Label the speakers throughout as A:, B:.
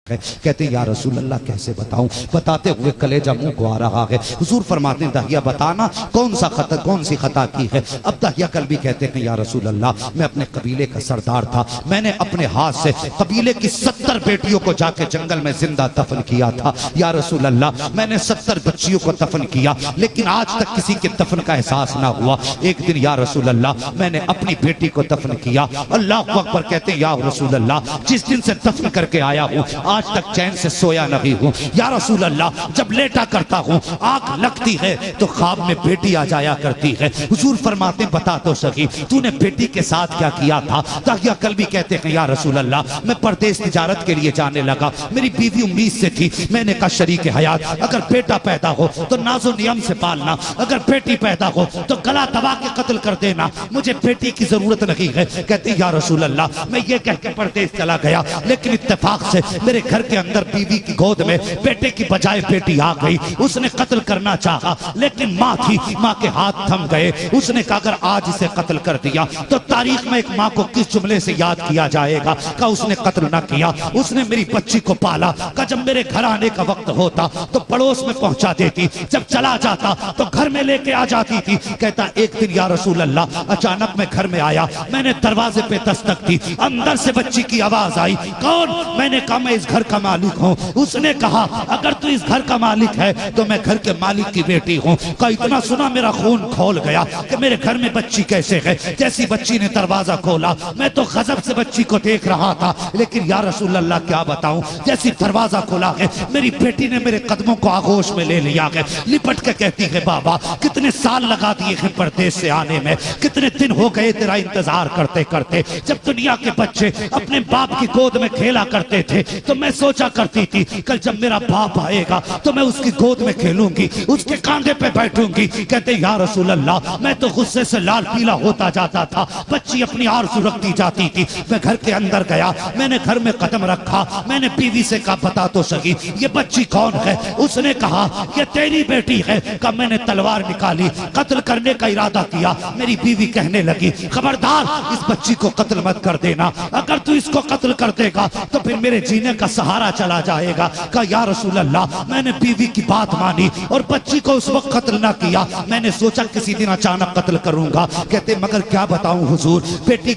A: कहते या रसूल अल्लाह कैसे बताऊं। बताते हुए कलेजा मुंह को आ रहा है। हुजूर फरमाते हैं दहिया बताना कौन सी खता की है। अब दहिया कल्बी कहते हैं या रसूल अल्लाह मैं अपने कबीले का सरदार था, मैंने अपने हाथ से कबीले की 70 बेटियों को जाके जंगल में जिंदा दफन किया था। या रसूल अल्लाह मैंने 70 बच्चियों को दफन किया, लेकिन आज तक किसी के दफन का एहसास ना हुआ। एक दिन या रसूल अल्लाह मैंने अपनी बेटी को दफन किया। अल्लाह अकबर कहते हैं या रसूल अल्लाह जिस दिन से दफन करके आया हूँ आज तक चैन से सोया नहीं हूँ। या रसूल अल्लाह जब लेटा करता हूँ आंख लगती है तो ख्वाब में बेटी आ जाया करती है। हुजूर फरमाते बता तो सही तूने बेटी के साथ क्या किया था। दहिया कल्बी कहते हैं या रसूल अल्लाह मैं परदेश तिजारत के लिए जाने लगा, मेरी बीवी उम्मीद से थी, मैंने कहा शरीक हयात अगर बेटा पैदा हो तो नाजो नियम से पालना, अगर बेटी पैदा हो तो गला दबा के कत्ल कर देना, मुझे बेटी की जरूरत नहीं है। कहते या रसूल अल्लाह मैं ये कह के परदेश चला गया, लेकिन इत्तेफाक से मेरे घर के अंदर बीवी की गोद में बेटे की बजाय बेटी आ गई। उसने कत्ल करना चाहा लेकिन माँ थी, माँ के हाथ थम गए। उसने कहा अगर आज इसे कत्ल कर दिया तो तारीख में एक माँ को किस जुमले से याद किया जाएगा। कहा उसने कत्ल ना किया, उसने मेरी बच्ची को पाला। कहा जब मेरे घर आने का वक्त होता तो पड़ोस में पहुंचा देती, जब चला जाता तो घर में लेके आ जाती थी। कहता एक दिन या रसूल अल्लाह अचानक मैं घर में आया, मैंने दरवाजे पे दस्तक दी, अंदर से बच्ची की आवाज आई कौन। मैंने कहा मैं इस घर का मालिक हूँ। उसने कहा अगर तू इस घर का मालिक है तो मैं घर के मालिक की बेटी हूँ। कहा इतना सुना मेरा खून खोल गया कि मेरे घर में बच्ची कैसे है। जैसी बच्ची ने दरवाजा खोला मैं तो गजब से बच्ची को देख रहा था, लेकिन या रसूल अल्लाह क्या बताऊं जैसी दरवाजा खोला है मेरी बेटी ने मेरे कदमों को आगोश में ले लिया है। लिपट के कहती है बाबा कितने साल लगा दिए हैं परदेश से आने में, कितने दिन हो गए तेरा इंतजार करते करते। जब दुनिया के बच्चे अपने बाप की गोद में खेला करते थे तो मैं सोचा करती थी कल जब मेरा बाप आएगा तो मैं उसकी गोद में खेलूंगी, उसके कांधे पे बैठूंगी। कहते या रसूल अल्लाह मैं तो गुस्से से लाल पीला होता जाता था, बच्ची अपनी आरज़ू रखती जाती थी। मैं घर के अंदर गया, मैंने घर में कदम रखा, मैंने बीवी से कहा बता तो सही ये बच्ची कौन है। उसने कहा ये तेरी बेटी है। कहा मैंने तलवार निकाली, कत्ल करने का इरादा किया। मेरी बीवी कहने लगी खबरदार इस बच्ची को कत्ल मत कर देना, अगर तू इसको कत्ल कर देगा तो फिर मेरे जीने का सहारा चला जाएगा। कहा या रसूल अल्लाह मैंने बीवी की बात मानी और बच्ची को उस वक्त कत्ल ना किया, मैंने सोचा किसी दिन अचानक कत्ल करूंगा। कहते मगर क्या बताऊं हुजूर बेटी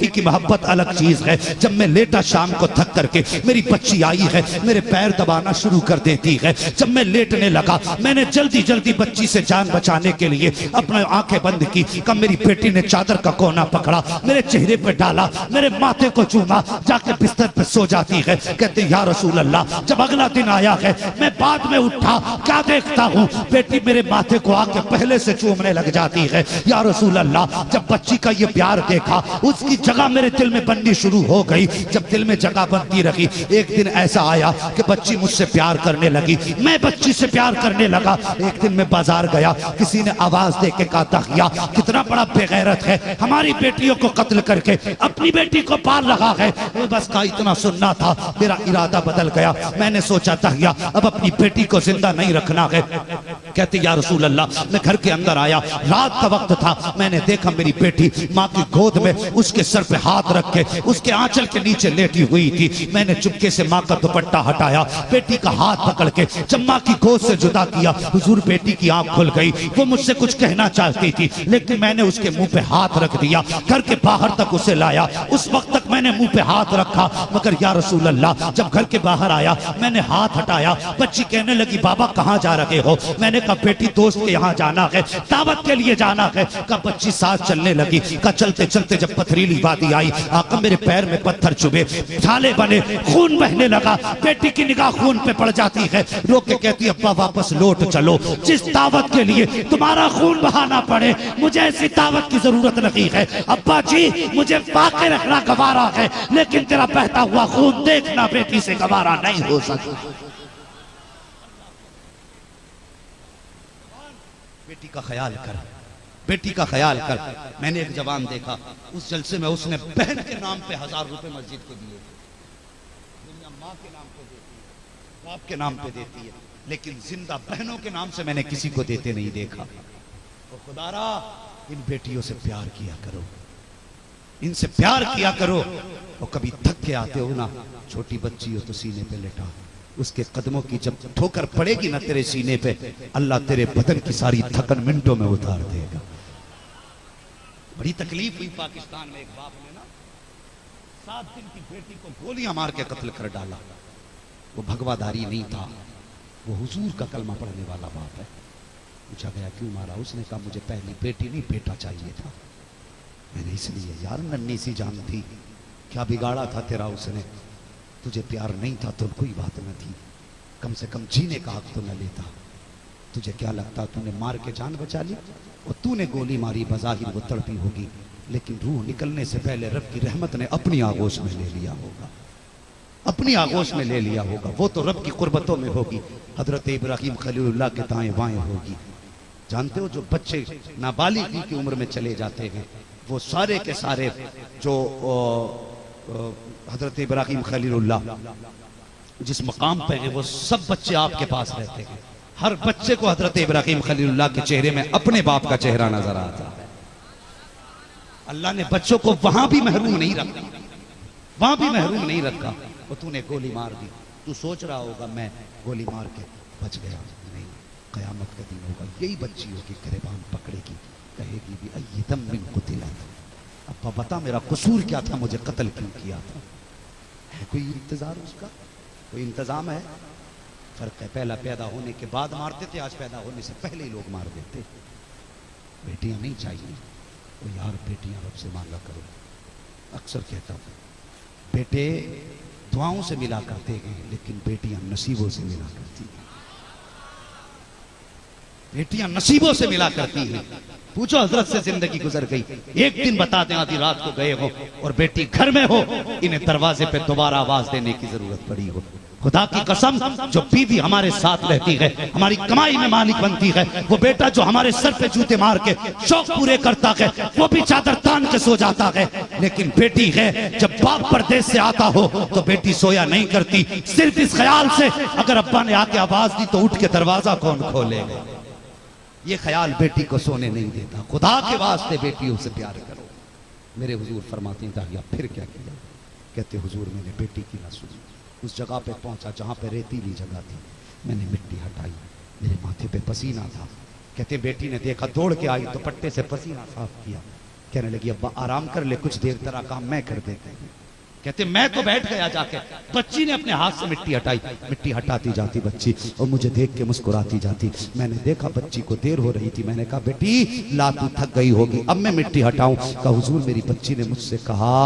A: की मोहब्बत अलग चीज है। जब मैं लेटा शाम को थक करके मेरी बच्ची आई है, मेरे पैर दबाना शुरू कर देती है। जब मैं लेटने लगा मैंने जल्दी जल्दी बच्ची से जान बचाने के लिए अपनी आंखें बंद की। कब मेरी बेटी ने चादर का कोना पकड़ा, मेरे चेहरे पे डाला, मेरे माथे को चूमा, जाके बिस्तर पे सो जाती है। कहते या रसूल अल्लाह जब अगला दिन आया है मैं बाद में उठा, क्या देखता हूँ बेटी मेरे माथे को आके पहले से चूमने लग जाती है। या रसूल अल्लाह जब बच्ची का ये प्यार देखा उसकी जगह मेरे दिल में बननी शुरू हो गई। जब दिल में जगह बनती रही एक दिन ऐसा आया कि बच्ची मुझसे प्यार करने लगी, मैं बच्ची से प्यार करने लगा। एक दिन मैं बाजार गया, किसी ने आवाज दे के कहा दहिया कितना बड़ा बेगैरत है, हमारी बेटियों को कत्ल करके अपनी बेटी को पाल रहा है। बस का इतना सुनना था, मेरा इरादा बदल गया। मैंने सोचा दहिया अब अपनी बेटी को जिंदा नहीं रखना है। कहते या रसूल अल्लाह मैं घर के अंदर आया, रात का वक्त था, मैंने देखा मेरी बेटी माँ की गोद में उसके सर पे हाथ रख के उसके आंचल के नीचे लेटी हुई थी। मैंने चुपके से माँ का दुपट्टा हटाया, बेटी का हाथ पकड़ के जब माँ की गोद से जुदा किया, हुजूर बेटी की आंख खुल गई। वो मुझसे कुछ कहना चाहती थी लेकिन मैंने उसके मुंह पे हाथ रख दिया, घर के बाहर तक उसे लाया। उस वक्त तक मैंने मुंह पे हाथ रखा, मगर या रसूल अल्लाह जब घर के बाहर आया मैंने हाथ हटाया। बच्ची कहने लगी बाबा कहाँ जा रहे हो। मैंने कहा बेटी दोस्त के यहाँ जाना है, दावत के लिए जाना है। कहा बच्ची साथ चलने लगी। कहा चलते चलते जब पथरीली वादी आई आका मेरे पैर में पत्थर चुभे, छाले बने, खून बहने लगा। बेटी की निगाह खून पे पड़ जाती है, रो के कहती अब्बा वापस लौट चलो, जिस दावत के लिए तुम्हारा खून बहाना पड़े मुझे ऐसी दावत की जरूरत नहीं है। अब्बा जी मुझे वाकई रखना गवारा है, लेकिन तेरा बहता हुआ खून देखना बेटी से गवारा नहीं हो सकता। बेटी का ख्याल कर, बेटी का ख्याल कर। मैंने एक जवान देखा उस जलसे में उसने बहन के नाम पे 1000 रुपए मस्जिद को दिए। दुनिया माँ के नाम पे देती है, बाप के नाम पे देती है, लेकिन जिंदा बहनों के नाम से मैंने किसी को देते नहीं देखा। तो खुदारा इन बेटियों से प्यार किया करो। इनसे प्यार किया करो। और कभी थक के आते हो ना, छोटी बच्ची हो तो सीने पे लेटा, उसके कदमों की जब ठोकर पड़ेगी ना तेरे सीने पे, अल्लाह तेरे बदन की सारी थकन मिनटों में उतार देगा। बड़ी तकलीफ हुई पाकिस्तान में, एक बाप ने ना 7 दिन की बेटी को गोलियां मार के कत्ल कर डाला। वो भगवादारी नहीं था, वो हुजूर का कलमा पढ़ने वाला बाप है। पूछा गया क्यों मारा? उसने कहा मुझे पहली बेटी नहीं बेटा चाहिए था। मैंने इसलिए, यार नन्ही सी जान थी, क्या बिगाड़ा था तेरा उसने? तुझे प्यार नहीं था तो कोई बात न थी, कम से कम जीने का हक तो न लेता। तुझे क्या लगता तूने मार के जान बचा ली? और तूने गोली मारी, बज़ाहिर वो तड़पी होगी, लेकिन रूह निकलने से पहले रब की रहमत ने अपनी आगोश में ले लिया होगा, अपनी आगोश में ले लिया होगा। वो तो रब की कुर्बतों में होगी, हजरत इब्राहिम खलीलुल्लाह के दाएं बाएं होगी। जानते हो जो बच्चे नाबालिगी की उम्र में चले जाते हैं, वो सारे के सारे जो हजरत इब्राहिम खलीलुल्लाह जिस मकाम पे हैं, वो सब बच्चे आपके पास रहते हैं। हर बच्चे को हजरत इब्राहिम खलीलुल्लाह के चेहरे में अपने बाप का चेहरा नजर आता है। अल्लाह ने बच्चों को वहां भी महरूम नहीं रखा, वहां भी महरूम नहीं रखा। और तूने गोली मार दी, तू सोच रहा होगा मैं गोली मार के बच गया, नहीं, कयामत का दिन होगा, यही बच्ची होगी गिरबान पकड़ेगी, कहेगी भी अय्यदम मिन कुतिलत, अब्बा बता मेरा कसूर क्या था, मुझे कत्ल क्यों किया था? है कोई इंतजार उसका? कोई इंतजाम है? फर्क है, पहला पैदा होने के बाद मारते थे, आज पैदा होने से पहले ही लोग मार देते। बेटियां नहीं चाहिए तो यार बेटियां रब से मांगा करो। अक्सर कहता हूं बेटे दुआओं से मिला करते हैं, लेकिन बेटियां नसीबों से मिला करती हैं। बेटियां नसीबों से मिला करती हैं। पूछो हजरत से जिंदगी गुजर गई, एक दिन बता दें आधी रात को गए हो और बेटी घर में हो, इन्हें दरवाजे पे दोबारा आवाज देने की जरूरत पड़ी हो। खुदा की कसम, जो बीवी हमारे साथ रहती है, हमारी कमाई में मालिक बनती है, वो बेटा जो हमारे सर पे जूते मार के शौक पूरे करता है, वो भी चादर तान के सो जाता है। लेकिन बेटी है, जब बाप परदेश से आता हो तो बेटी सोया नहीं करती, सिर्फ इस ख्याल से अगर अब्बा ने आके आवाज दी तो उठ के दरवाजा कौन खोलेगा। ये ख्याल बेटी को सोने नहीं देता। खुदा के वास्ते बेटियों से प्यार करो। मेरे हुजूर फरमाते हैं फिर क्या किया? कहते हुजूर मैंने बेटी की ना सुनी, उस जगह पे पहुंचा जहां पे रेतीली जगह थी, मैंने मिट्टी हटाई, मेरे माथे पे पसीना था। कहते बेटी ने देखा, दौड़ के आई, दुपट्टे से पसीना साफ किया, कहने लगी अब्बा आराम कर ले, कुछ देर तेरा काम मैं कर देते हैं। कहते मैं तो बैठ गया जाके, बच्ची ने अपने हाथ से मिट्टी हटाई, मिट्टी हटाती जाती बच्ची और मुझे देख के मुस्कुराती जाती। मैंने देखा बच्ची को देर हो रही थी, मैंने कहा बेटी ला तू थक गई होगी, अब मैं मिट्टी हटाऊं। कहा हुजूर मेरी बच्ची ने मुझसे कहा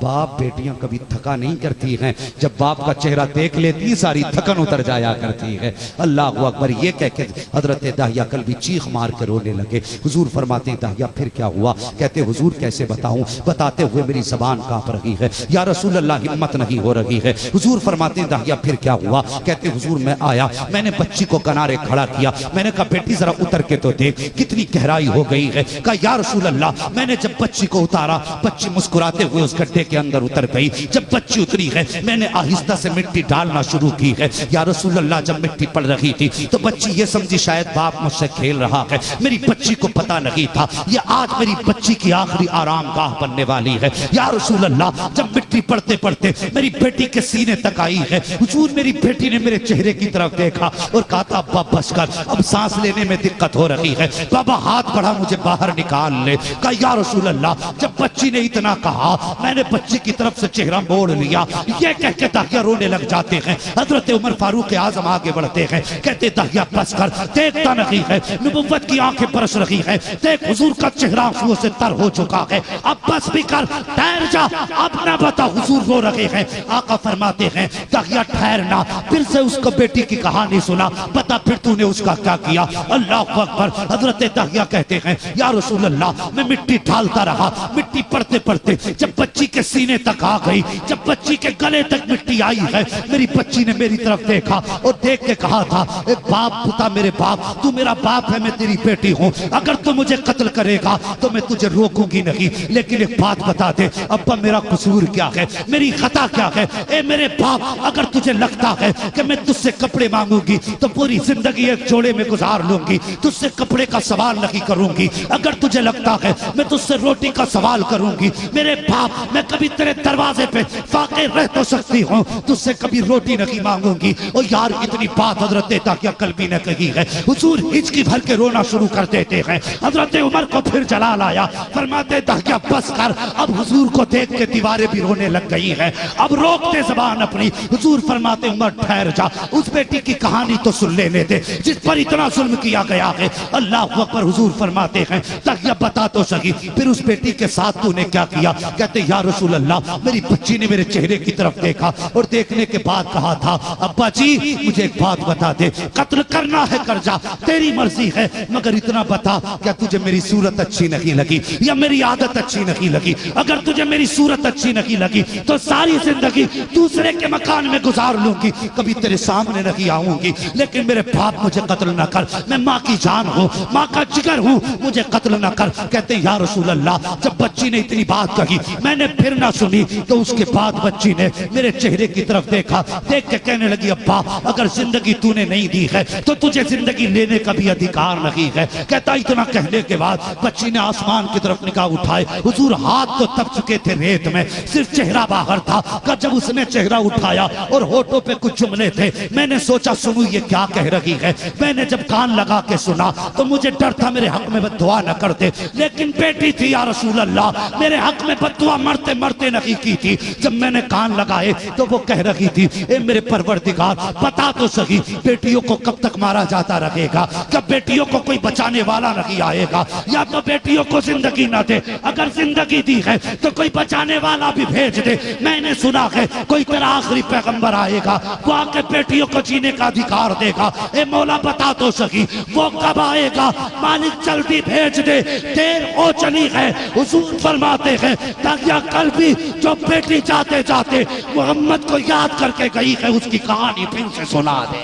A: बाप बेटियां कभी थका नहीं करती हैं, जब बाप का चेहरा देख लेती सारी थकन उतर जाया करती है। अल्लाह अकबर, ये कह के हजरत दाहिया कल भी चीख मार के रोने लगे। हुजूर फरमाते हैं दाहिया फिर क्या हुआ? कहते हुजूर कैसे बताऊं, बताते हुए मेरी जबान कांप रही है, या रसूल अल्लाह हिम्मत नहीं हो रही है। हुजूर फरमाते हैं दाहिया फिर क्या हुआ? कहते हुजूर मैं आया, मैंने बच्ची को किनारे खड़ा किया, मैंने कहा बेटी जरा उतर के तो देख कितनी गहराई हो गई है। कहा या रसूल अल्लाह, मैंने जब बच्ची को उतारा, बच्ची मुस्कुराते हुए उस गड्ढे के अंदर उतर गई। जब बच्ची उतरी है, मैंने आहिस्ता से मिट्टी डालना शुरू की है। या रसूल अल्लाह, जब मिट्टी पड़ रही थी तो बच्ची ये समझी शायद बाप मुझसे खेल रहा है, मेरी बच्ची को पता नहीं था ये आज मेरी बच्ची की आखिरी आराम गाह बनने वाली है। या रसूल अल्लाह, जब मिट्टी पढ़ते पढ़ते मेरी बेटी के सीने तक आई है, हुजूर मेरी बेटी ने मेरे चेहरे की तरफ देखा और कहा था अब्बा बस कर, अब सांस लेने में दिक्कत हो रही है, बाबा हाथ बढ़ा मुझे बाहर निकाल ले। कहा या रसूल अल्लाह, जब बच्ची ने इतना कहा मैंने बच्ची की तरफ से चेहरा मोड़ लिया। ये कह के दाहिया रोने लग जाते हैं। हजरत उमर फारूक आजम आगे बढ़ते हैं, कहते दाहिया बस कर, देखता नहीं है, नबुव्वत की आंखें बरस रही है, देख हुजूर का चेहरा आंसुओं से तर हो चुका है, अब बस भी कर, ठहर जा, अब ना बता हुजूर रो रहे हैं। आका फरमाते हैं दाहिया ठहरना, फिर से उसको बेटी की कहानी सुना, बता फिर तूने उसका क्या किया? अल्लाह अकबर। हजरत दाहिया कहते हैं या रसूल अल्लाह, मैं मिट्टी ढालता रहा, मिट्टी पड़ते पड़ते जब बच्ची के सीने तक आ गई, जब बच्ची के गले तक मिट्टी आई है, मेरी बच्ची ने मेरी तरफ देखा और देख के कहा था बाप पुता मेरे बाप, तू मेरा बाप है, मैं तेरी बेटी हूँ, अगर तू मुझे कत्ल करेगा तो मैं तुझे रोकूंगी नहीं, लेकिन एक बात बता दे अब्बा मेरा कसूर क्या है, मेरी खता क्या है। ए मेरे बाप, अगर तुझे लगता है कि मैं तुझसे कपड़े मांगूंगी तो पूरी जिंदगी एक जोड़े में गुजार लूंगी, तुझसे कपड़े का सवाल नहीं करूंगी। अगर तुझे लगता है मैं तुझसे रोटी का सवाल करूंगी, मेरे बाप मैं कभी तेरे दरवाजे पे फाके रह तो सकती हूँ, तुझसे कभी रोटी नहीं मांगूंगी। और यार इतनी बात हजरत ताहिया कल्बी ने कही है, हुजूर हिचकी भर के रोना शुरू कर देते हैं। हजरत उमर को फिर जलाल आया, फरमाते ताहिया बस कर। अब हुजूर को देख के दीवारें भी रोने लग गई हैं, अब रोकते जबान अपनी। हुजूर फरमाते उमर ठहर जा, उस बेटी की कहानी तो सुन लेने दे जिस पर इतना जुल्म किया गया है। अल्लाह अकबर। हुजूर फरमाते हैं ताहिया बता तो सही, फिर उस बेटी के साथ तूने क्या किया। कहते या रसूल अल्लाह, मेरी बच्ची ने मेरे चेहरे की तरफ देखा और देखने के बाद कहा था अब्बा जी मुझे एक बात बता दे, कत्ल करना है कर जा, तेरी मर्जी है, मगर इतना बता क्या तुझे मेरी सूरत अच्छी नहीं लगी या मेरी आदत अच्छी नहीं लगी। अगर तुझे मेरी सूरत अच्छी नहीं लगी तो सारी जिंदगी दूसरे के मकान में गुजार लूंगी, कभी तेरे सामने नहीं आऊंगी। लेकिन मेरे बाप मुझे कत्ल न कर, मैं माँ की जान हूँ, माँ का जिगर हूँ, मुझे कत्ल न कर। कहते या रसूल अल्लाह, जब बच्ची ने इतनी बात कही मैंने फिर ना सुनी, तो उसके बाद बच्ची ने मेरे चेहरे की तरफ देखा, देख के कहने लगी अब्बा अगर जिंदगी तूने नहीं दी है तो तुझे जिंदगी लेने का भी अधिकार नहीं है। कहता इतना कहने के बाद बच्ची ने आसमान की तरफ निगाह उठाए, हुजूर हाथ तो तप चुके थे रेत में, सिर्फ चेहरा बाहर था। का जब उसने चेहरा उठाया और होठों पे कुछ जुमले थे, मैंने सोचा सुनू ये क्या कह रही है। मैंने जब कान लगा के सुना तो मुझे डर था मेरे हक में बद्दुआ न कर दे, लेकिन बेटी थी या रसूल अल्लाह, मेरे हक में बद्दुआ मरते मरते नहीं की थी। जब मैंने कान लगाए तो वो कह रही थी ए मेरे परवरदिगार बता तो सही, बेटियों को कब तक मारा जाता रहेगा, कब बेटियों को कोई बचाने वाला नहीं आएगा, या तो बेटियों को जिंदगी न दे, अगर जिंदगी दी है तो कोई बचाने वाला भी भेज दे। मैंने सुना है कोई तेरा आखिरी पैगंबर आएगा, वो आके बेटियों को जीने का अधिकार देगा। ए मौला बता तो सही वो कब आएगा, मालिक जल्दी भेज दे, देर हो चली है। हुजूर फरमाते हैं ताहिया कल्बी जो बेटी जाते जाते मोहम्मद को याद करके गई है, उसकी कहानी फिर से सुना दे।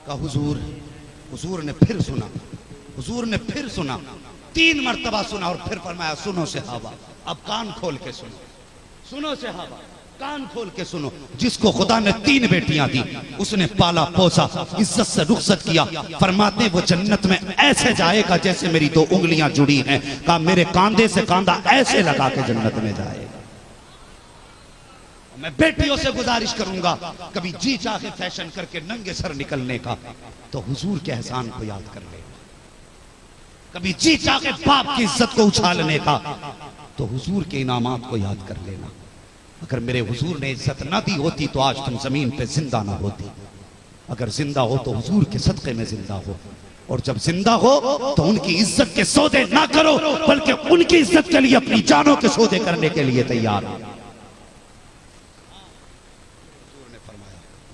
A: का हुजूर ने फिर सुना, हुजूर ने फिर सुना, 3 मरतबा सुना और फिर फरमाया सुनो सहाबा, अब कान खोल के सुनो, सुनो सहाबा कान खोल के सुनो। जिसको खुदा ने 3 बेटियां दी, उसने पाला पोसा, इज्जत से रुखसत किया, फरमाते वो जन्नत में ऐसे जाएगा जैसे मेरी 2 उंगलियां जुड़ी हैं। कहा मेरे कांधे से कांधा ऐसे लगा के जन्नत में जाएगा। मैं बेटियों से गुजारिश करूंगा कभी जी चाहे फैशन करके नंगे सर निकलने का, तो हुजूर के एहसान को याद कर ले। कभी जी चाहे बाप की इज्जत को उछालने का, तो हुजूर के इनामात को याद कर लेना। अगर मेरे हुजूर ने इज्जत ना दी होती तो आज तुम जमीन पे जिंदा ना होती। अगर जिंदा हो तो हुजूर के सदक़े में जिंदा हो, और जब जिंदा हो तो उनकी इज्जत के सौदे ना करो, बल्कि उनकी इज्जत के लिए अपनी जानों के सौदे करने के लिए तैयार हो।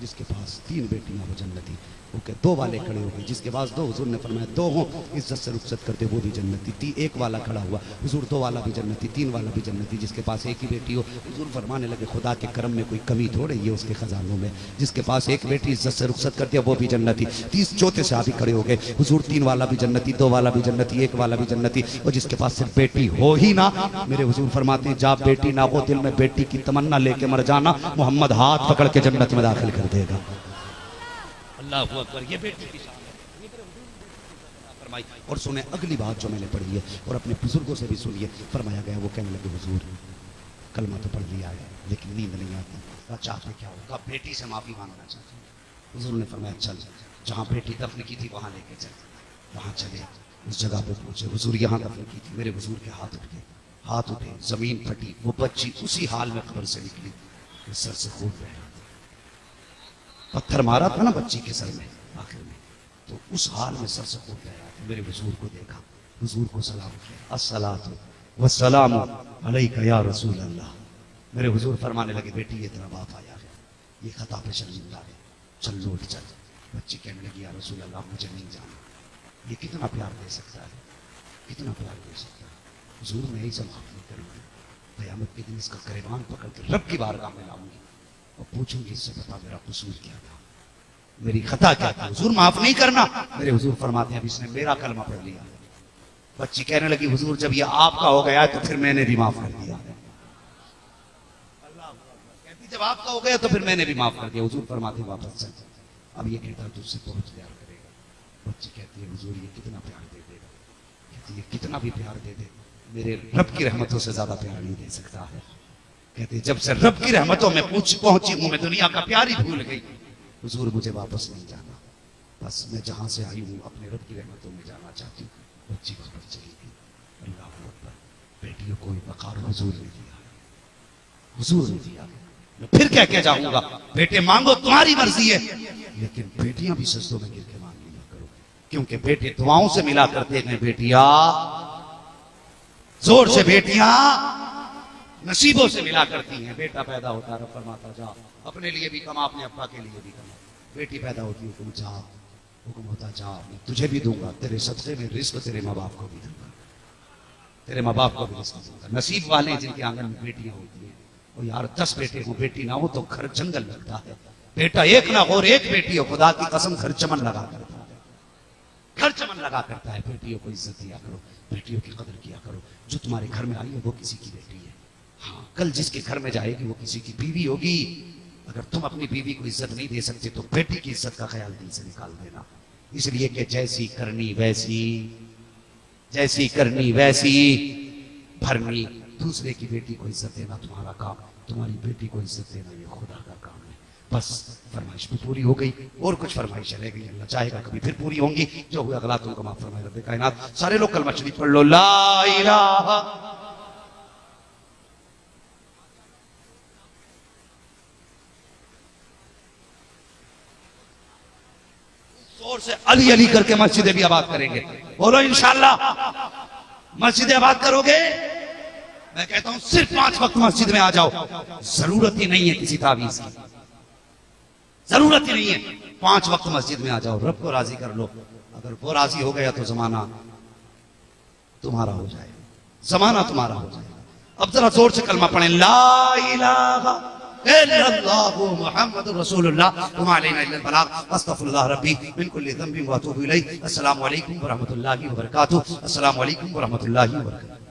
A: जिसके पास 3 बेटियां हो जन्नती, ओके 2 वाले खड़े हो गए, जिसके पास 2, हुजूर ने फरमाया 2 हो इज्जत से रुखसत करते वो भी जन्नती। 1 वाला खड़ा हुआ, हुजूर 2 वाला भी जन्नती, 3 वाला भी जन्नती। जिसके पास 1 ही बेटी हो, हुजूर फरमाने लगे खुदा के करम में कोई कमी थोड़े, ये उसके खजानों में। जिसके पास 1 बेटी इज्जत से रुखसत करती है वो भी जन्नती। 30 चौथे साहबी खड़े हो गए, हुजूर 3 वाला भी जन्नती, 2 वाला भी जन्नती, 1 वाला भी जन्नती। और जिसके पास सिर्फ बेटी हो ही ना, मेरे हुजूर फरमाते हैं जा बेटी ना हो दिल में बेटी की तमन्ना लेके मर जाना, मोहम्मद हाथ पकड़ के जन्नत में दाखिल कर देगा। अल्लाह अकबर। ये बेटी की शान है, फरमाई। और सुने अगली बात जो मैंने पढ़ी है और अपने बुजुर्गों से भी सुनिए, फरमाया गया वो कहने लगे हुजूर कलमा तो पढ़ लिया है लेकिन नींद नहीं आती, चाहते क्या होगा, बेटी से माफी मांगना चाहते। हुजूर ने फरमाया चल जहाँ बेटी दफन की थी वहां लेके चल, वहां चले, उस जगह पे पहुंचे। हुजूर यहाँ दफन की थी, मेरे हुजूर के हाथ उठ गए, हाथ उठे, जमीन फटी, वो बच्ची उसी हाल में कब्र से निकली, सर से खून बह रहा था। पत्थर मारा था ना बच्ची के सर में आखिर में, तो उस हाल में सर से खून बह रहा था। मेरे हुजूर को देखा, हुजूर को सलाम किया, अस्सलातु वस्सलामु अलैका या रसूल अल्लाह। मेरे हुजूर फरमाने लगे बेटी ये तेरा बाप आया है, ये खता पे शर्मिंदा है, चल लौट चल। बच्ची कहने लगी या रसूल अल्लाह मुझे नहीं जाना। ये कितना प्यार दे सकता है, कितना प्यार दे सकता है। हुजूर मैं इसे माफ नहीं करूंगी, क़यामत के दिन इसका गिरबान पकड़ कर रब की बारगाह में लाऊंगी और पूछूंगी इससे बता मेरा कसूर क्या था, मेरी खता क्या थी। हुजूर माफ नहीं करना। मेरे हुजूर फरमाते हैं अब इसने मेरा कलमा पढ़ लिया। बच्ची कहने लगी हुजूर जब ये आपका हो गया तो फिर मैंने भी माफ कर दिया। कहती जब आपका हो गया तो फिर मैंने भी माफ कर दिया। हुजूर फरमाते हैं वापस चल, अब ये कहता तुझसे बहुत प्यार करेगा। बच्ची कहती है हुजूर ये कितना प्यार दे देगा। कहती है कितना भी प्यार दे दे मेरे रब की रहमतों से ज्यादा प्यार नहीं दे सकता है। कहती जब से रब की रहमतों में पहुंची हूं मैं दुनिया का प्यार ही भूल गई। हुजूर मुझे वापस नहीं जाना, बस मैं जहां से आई हूं अपने रब की रहमतों में जाना चाहती हूँ। बच्ची वापस चली गई। अल्लाह अकबर। बेटियों को वकार हुजूर ने दिया, हुजूर ने दिया। मैं फिर कह के जाऊंगा बेटे मांगो तुम्हारी मर्जी है, लेकिन बेटियां भी सजदों में गिर के मांग लिया करो, क्योंकि बेटे दुआओं से मिला करते हैं। बेटियां जोर से, बेटियां नसीबों से मिला करती हैं। बेटा पैदा होता रब फरमाता जा अपने लिए भी कमा, अपने अब्बा के लिए भी कमा। बेटी पैदा होती हुकुम जा, हुक्म होता जा मैं तुझे भी दूंगा, तेरे सदक़े में रिस्क तेरे माँ बाप को भी दूंगा, तेरे माँ बाप को भी रिस्क दूंगा। नसीब वाले जिनके आंगन में बेटियां होती हैं, वो यार 10 बेटे हो बेटी ना हो तो घर जंगल लगता है। बेटा एक ना हो और एक बेटी हो, खुदा की कसम घर चमन लगा करता है, घर चमन लगा करता है। बेटियों को इज्जत दिया करो, बेटियों की कदर किया करो। जो तुम्हारे घर में आई है वो किसी की बेटी है। हाँ, कल जिसके घर में जाएगी वो किसी की बीवी होगी। अगर तुम अपनी बीवी को इज्जत नहीं दे सकते तो बेटी की इज्जत का ख्याल दिल से निकाल देना। इसलिए कि जैसी करनी वैसी, जैसी करनी वैसी भरनी। दूसरे की बेटी को इज्जत देना तुम्हारा काम, तुम्हारी बेटी को इज्जत देना ये खुदा का काम है। बस फरमाइश भी पूरी हो गई और कुछ फरमाइश रह गई, अल्लाह चाहेगा कभी फिर पूरी होंगी। जो हुआ गलत तुमको माफ फरमाए रब्बे कायनात। सारे लोग कलमा शरीफ पढ़ लो, ला इलाहा। जोर से अली अली करके मस्जिदें भी आबाद करेंगे। बोलो इंशाअल्लाह। मस्जिदें आबाद करोगे, मैं कहता हूं सिर्फ 5 वक्त मस्जिद में आ जाओ। जरूरत ही नहीं है किसी तावीज की, जरूरत ही नहीं है। 5 वक्त मस्जिद में आ जाओ, रब को राजी कर लो। अगर वो राजी हो गया तो जमाना तुम्हारा हो जाएगा, जमाना तुम्हारा हो जाएगा। अब जरा जोर से कलमा पढ़ें, ला इलाहा इल्लल्लाहु मुहम्मदुर रसूलुल्लाह व मा अलैना इल्लल बलाग अस्तगफिरुल्लाह रब्बी मिन कुल्ली ज़ंबिन व अतूबु इलैहि। अस्सलामु अलैकुम व रहमतुल्लाहि व बरकातुहू। अस्सलामु अलैकुम व रहमतुल्लाहि व बरकातुहू।